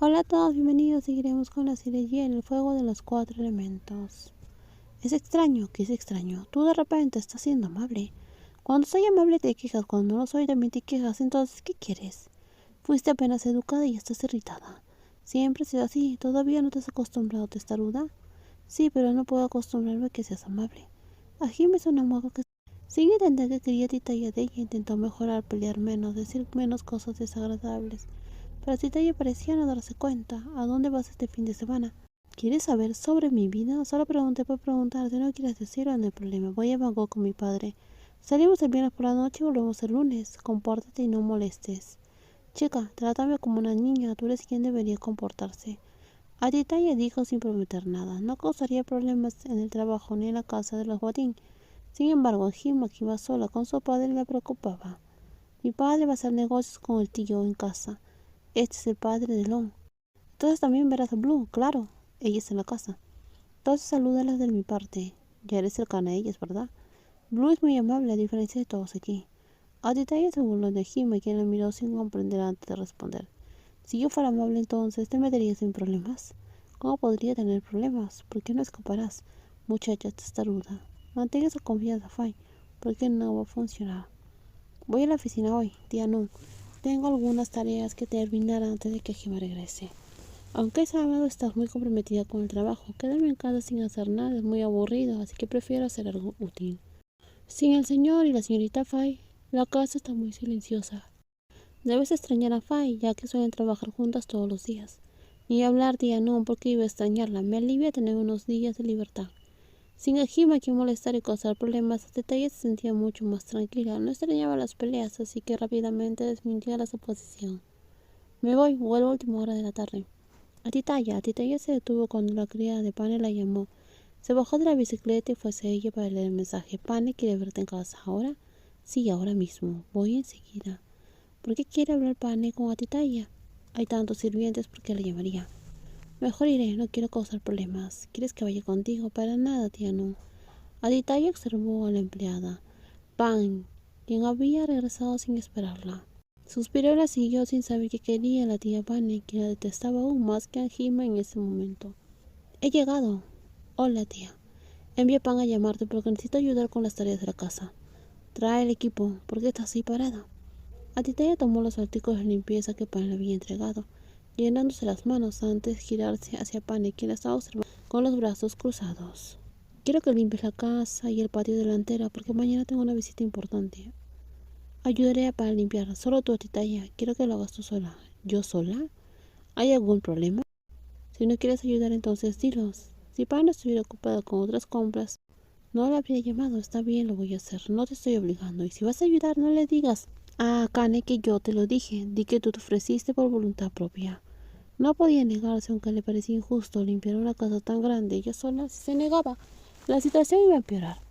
Hola a todos, bienvenidos. Seguiremos con la serie Yi en el fuego de los 4 elementos. Es extraño, ¿qué es extraño? Tú de repente estás siendo amable. Cuando soy amable te quejas, cuando no lo soy también te quejas. Entonces, ¿qué quieres? Fuiste apenas educada y estás irritada. Siempre has sido así. ¿Todavía no te has acostumbrado a testaruda? Sí, pero no puedo acostumbrarme a que seas amable. Aquí me suena un modo que sin entender que quería Titaya de ella, intentó mejorar, pelear menos, decir menos cosas desagradables. Pero Titaya parecía no darse cuenta. ¿A dónde vas este fin de semana? ¿Quieres saber sobre mi vida? Solo pregunté por preguntarte, no quieres decirlo, no hay problema. Voy a Bangkok con mi padre. Salimos el viernes por la noche y volvemos el lunes. Compórtate y no molestes. Chica, trátame como una niña, tú eres quien debería comportarse. A Titaya dijo sin prometer nada. No causaría problemas en el trabajo ni en la casa de los Guatín. Sin embargo, Hima, que iba sola con su padre, le preocupaba. Mi padre va a hacer negocios con el tío en casa. Este es el padre de Long. Entonces también verás a Blue, claro. Ella está en la casa. Entonces salúdalas de mi parte. Ya eres cercana a ellas, ¿verdad? Blue es muy amable, a diferencia de todos aquí. A detalle se burló de Hime, quien la miró sin comprender antes de responder. Si yo fuera amable entonces, ¿te meterías en problemas? ¿Cómo podría tener problemas? ¿Por qué no escaparás? Muchacha testaruda. Mantenga esa confianza, Fai, porque no va a funcionar. Voy a la oficina hoy, tía Nu. Tengo algunas tareas que terminar antes de que Hime regrese. Aunque es sábado, estás muy comprometida con el trabajo. Quedarme en casa sin hacer nada es muy aburrido, así que prefiero hacer algo útil. Sin el señor y la señorita Fay, la casa está muy silenciosa. Debes extrañar a Fay, ya que suelen trabajar juntas todos los días. Ni hablar día no, porque iba a extrañarla. Me alivia tener unos días de libertad. Sin a Jim a quien molestar y causar problemas, a detalles se sentía mucho más tranquila. No extrañaba las peleas, así que rápidamente desmintió la suposición. Me voy, vuelvo a última hora de la tarde. A Titaya se detuvo cuando la criada de Pane la llamó. Se bajó de la bicicleta y fue hacia ella para leer el mensaje. Pane quiere verte en casa. ¿Ahora? Sí, ahora mismo. Voy enseguida. ¿Por qué quiere hablar Pane con Atitaya? Hay tantos sirvientes, ¿por qué la llamaría? Mejor iré, no quiero causar problemas. ¿Quieres que vaya contigo? Para nada, tía no. Atitaya observó a la empleada, Pan, quien había regresado sin esperarla. Suspiró y la siguió sin saber qué quería la tía Pane, quien la detestaba aún más que a Jima en ese momento. He llegado. Hola, tía. Envié Pan a llamarte porque necesito ayudar con las tareas de la casa. Trae el equipo. ¿Por qué estás así parada? Atitaya tomó los artículos de limpieza que Pan le había entregado, llenándose las manos antes de girarse hacia Pan, quien la estaba observando con los brazos cruzados. Quiero que limpies la casa y el patio delantero porque mañana tengo una visita importante. Ayudaré a Pan a limpiar. Solo tú, Atitaya. Quiero que lo hagas tú sola. ¿Yo sola? ¿Hay algún problema? Si no quieres ayudar, entonces dilos. Si Pan estuviera ocupada con otras compras, no la habría llamado. Está bien, lo voy a hacer. No te estoy obligando. Y si vas a ayudar, no le digas a Kane que yo te lo dije. Di que tú te ofreciste por voluntad propia. No podía negarse, aunque le parecía injusto limpiar una casa tan grande. Ella sola, si se negaba, la situación iba a empeorar.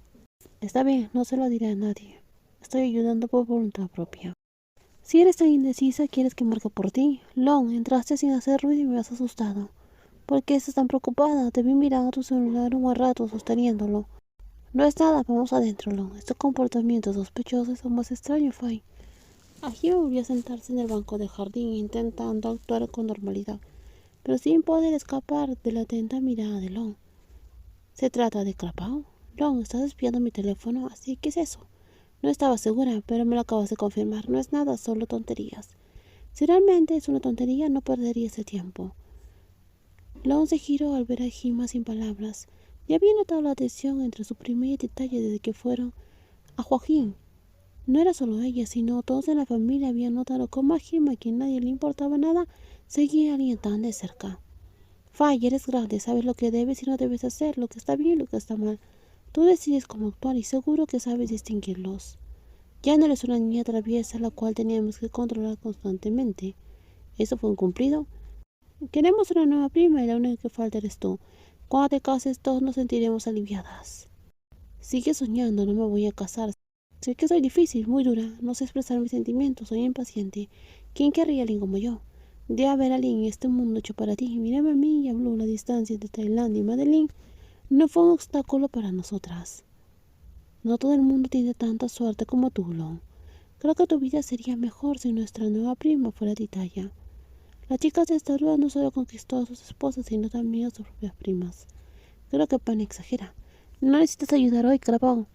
Está bien, no se lo diré a nadie. Estoy ayudando por voluntad propia. Si eres tan indecisa, ¿quieres que marque por ti? Long, entraste sin hacer ruido y me has asustado. ¿Por qué estás tan preocupada? Te vi mirando tu celular un buen rato sosteniéndolo. No es nada, vamos adentro, Long. Este comportamiento sospechoso es aún más extraño, Fay. Allí volvió a sentarse en el banco del jardín, intentando actuar con normalidad, pero sin poder escapar de la atenta mirada de Long. ¿Se trata de Crapao? Long, estás espiando mi teléfono, así que es eso. No estaba segura, pero me lo acabas de confirmar. No es nada, solo tonterías. Si realmente es una tontería, no perderías el tiempo. Long se giró al ver a Hima sin palabras. Ya había notado la tensión entre su prima y Titaya desde que fueron a Joaquín. No era solo ella, sino todos en la familia habían notado cómo a Hima, a quien nadie le importaba nada, seguía a alguien tan de cerca. Fay, eres grande, sabes lo que debes y no debes hacer, lo que está bien y lo que está mal. Tú decides cómo actuar y seguro que sabes distinguirlos. Ya no eres una niña traviesa la cual teníamos que controlar constantemente. ¿Eso fue un cumplido? Queremos una nueva prima y la única que falta eres tú. Cuando te cases todos nos sentiremos aliviadas. Sigue soñando, no me voy a casar. Sé que soy difícil, muy dura, no sé expresar mis sentimientos, soy impaciente. ¿Quién querría a alguien como yo? De haber alguien en este mundo hecho para ti. Mírame a mí y habló la distancia entre Tailandia y Madeline. No fue un obstáculo para nosotras. No todo el mundo tiene tanta suerte como tú, Long. Creo que tu vida sería mejor si nuestra nueva prima fuera Titaya. La chica testaruda no solo conquistó a sus esposas, sino también a sus propias primas. Creo que Pan exagera. No necesitas ayudar hoy, Crapao.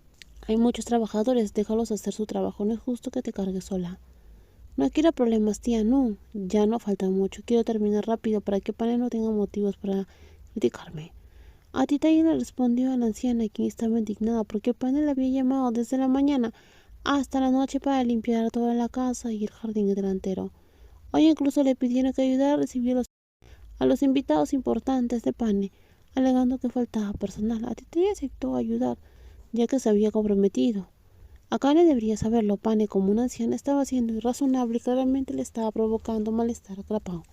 Hay muchos trabajadores, déjalos hacer su trabajo, no es justo que te cargues sola. No quiero problemas, tía, no. Ya no falta mucho, quiero terminar rápido para que Pane no tenga motivos para criticarme. A Titaya le respondió a la anciana, quien estaba indignada porque Pane le había llamado desde la mañana hasta la noche para limpiar toda la casa y el jardín delantero. Hoy incluso le pidieron que ayudara a recibir a los invitados importantes de Pane, alegando que faltaba personal. A Titaya aceptó ayudar, ya que se había comprometido. Akane debería saberlo. Pane, como una anciana, estaba siendo irrazonable y claramente le estaba provocando malestar a Crapao.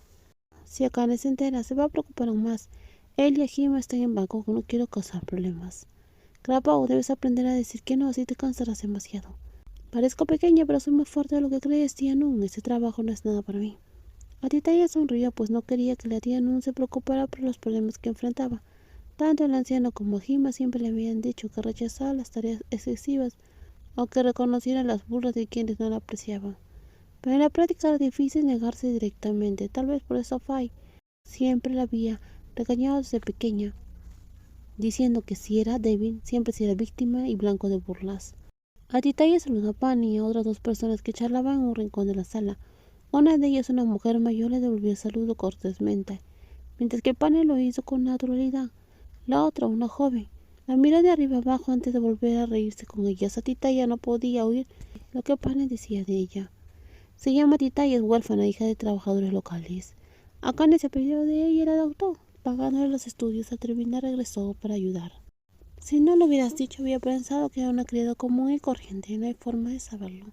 Si Akane se entera, se va a preocupar aún más. Él y Hajime están en Bangkok, no quiero causar problemas. Crapao, debes aprender a decir que no, así te cansarás demasiado. Parezco pequeña, pero soy más fuerte de lo que crees, tía Nun. Ese trabajo no es nada para mí. A Titaya sonrió, pues no quería que la tía Nun se preocupara por los problemas que enfrentaba. Tanto el anciano como Hajime siempre le habían dicho que rechazaba las tareas excesivas o que reconociera las burlas de quienes no la apreciaban. Pero en la práctica era difícil negarse directamente. Tal vez por eso Fai siempre la había regañado desde pequeña, diciendo que si era débil, siempre sería víctima y blanco de burlas. A Titaya saludó a Pan y a otras dos personas que charlaban en un rincón de la sala. Una de ellas, una mujer mayor, le devolvió el saludo cortésmente, mientras que Pan lo hizo con naturalidad. La otra, una joven, la miró de arriba abajo antes de volver a reírse con ella. A Titaya no podía oír lo que Pan decía de ella. Se llama Titaya, es huérfana, hija de trabajadores locales. Akane se apellidó de ella y la adoptó, pagándole los estudios. Al terminar regresó para ayudar. Si no lo hubieras dicho, había pensado que era una criada común y corriente. No hay forma de saberlo.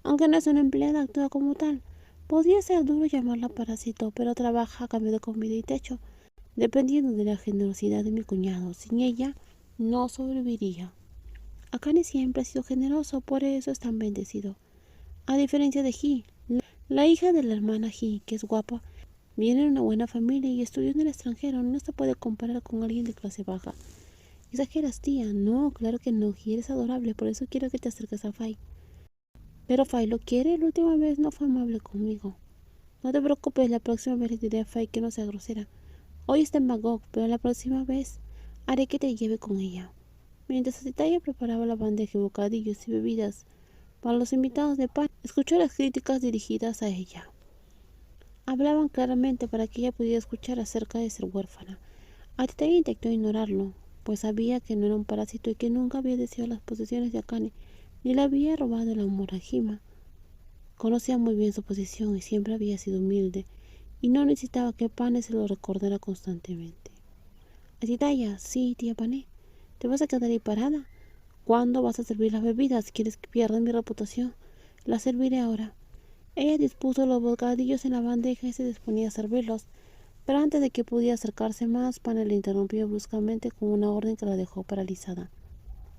Aunque no es una empleada, actúa como tal. Podría ser duro llamarla parásito, pero trabaja a cambio de comida y techo, dependiendo de la generosidad de mi cuñado. Sin ella, no sobreviviría. Akane siempre ha sido generoso, por eso es tan bendecido. A diferencia de Hi, la hija de la hermana Hi, que es guapa, viene de una buena familia y estudió en el extranjero. No se puede comparar con alguien de clase baja. Exageras, tía. No, claro que no. Hi eres adorable, por eso quiero que te acerques a Fai. Pero Fai lo quiere. La última vez no fue amable conmigo. No te preocupes, la próxima vez le diré a Fai que no sea grosera. Hoy está en Bangkok, pero la próxima vez haré que te lleve con ella. Mientras Titaya preparaba la bandeja de bocadillos y bebidas para los invitados de Pan, escuchó las críticas dirigidas a ella. Hablaban claramente para que ella pudiera escuchar acerca de ser huérfana. Titaya intentó ignorarlo, pues sabía que no era un parásito y que nunca había deseado las posesiones de Akane, ni le había robado el amor a Hima. Conocía muy bien su posición y siempre había sido humilde, y no necesitaba que Pane se lo recordara constantemente. Titaya, sí, tía Pane, ¿te vas a quedar ahí parada? ¿Cuándo vas a servir las bebidas? ¿Quieres que pierda mi reputación? Las serviré ahora. Ella dispuso los bocadillos en la bandeja y se disponía a servirlos, pero antes de que pudiera acercarse más, Pane le interrumpió bruscamente con una orden que la dejó paralizada.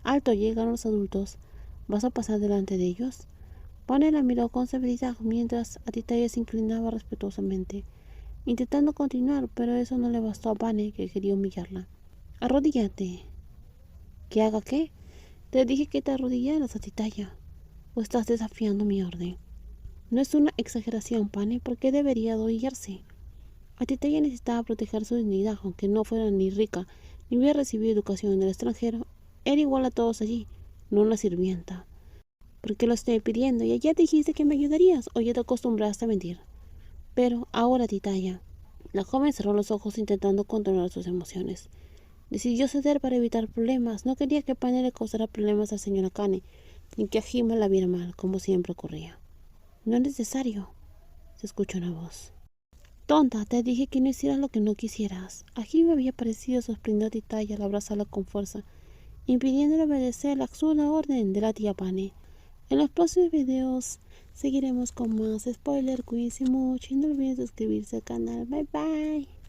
Alto, llegan los adultos. ¿Vas a pasar delante de ellos? Pane la miró con severidad mientras Titaya se inclinaba respetuosamente, intentando continuar, pero eso no le bastó a Pane, que quería humillarla. Arrodíllate. ¿Que haga qué? Te dije que te arrodillaras, Titaya. ¿O estás desafiando mi orden? No es una exageración, Pane. ¿Por qué debería arrodillarse? Titaya necesitaba proteger su dignidad, aunque no fuera ni rica ni hubiera recibido educación en el extranjero. Era igual a todos allí, no una sirvienta. ¿Por qué lo estoy pidiendo? Y ya dijiste que me ayudarías, o ya te acostumbraste a mentir. Pero ahora, Titaya. La joven cerró los ojos intentando controlar sus emociones. Decidió ceder para evitar problemas. No quería que Pane le causara problemas al señor Akane, ni que a Hima la viera mal, como siempre ocurría. No es necesario, se escuchó una voz. Tonta, te dije que no hicieras lo que no quisieras. A Hima había parecido sorprendido a Titaya al abrazarla con fuerza, impidiéndole obedecer la absurda orden de la tía Pane. En los próximos videos seguiremos con más spoiler. Cuídense mucho y no olviden suscribirse al canal. Bye bye.